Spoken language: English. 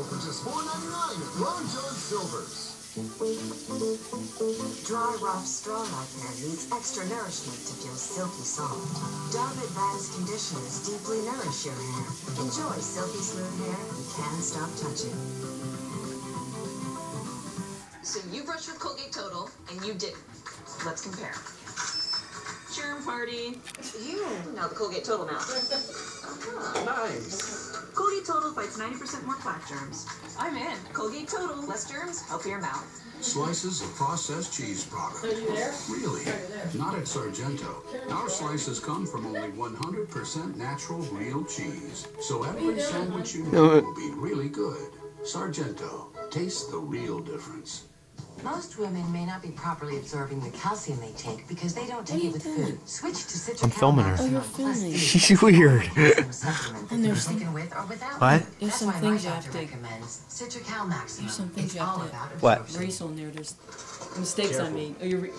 for just $4.99 at Long John Silver's. Dry, rough, straw-like hair needs extra nourishment to feel silky soft. Dove Advanced Conditioners deeply nourish your hair. Enjoy silky smooth hair you can't stop touching. So you brushed with Colgate Total, and you didn't. Let's compare. Germ party. Ew. Now the Colgate Total now. Nice. Colgate Total fights 90% more plaque germs. I'm in. Colgate Total. Less germs, healthier mouth. Slices of processed cheese product. Are you there? Really? Not at Sargento. Our slices come from only 100% natural real cheese. So every sandwich you make will be really good. Sargento. Taste the real difference. Most women may not be properly absorbing the calcium they take because they don't take it with food. Switch to Citrical. I'm filming her. Maximum Oh, you're Plus filming. D. She's weird. And there's some, Taken with or without What? food. There's That's some why things my you have doctor to- recommends Citrical Maximum. there's some things It's you have all to about What? absorption. erase on there. There's mistakes I made. Oh, you're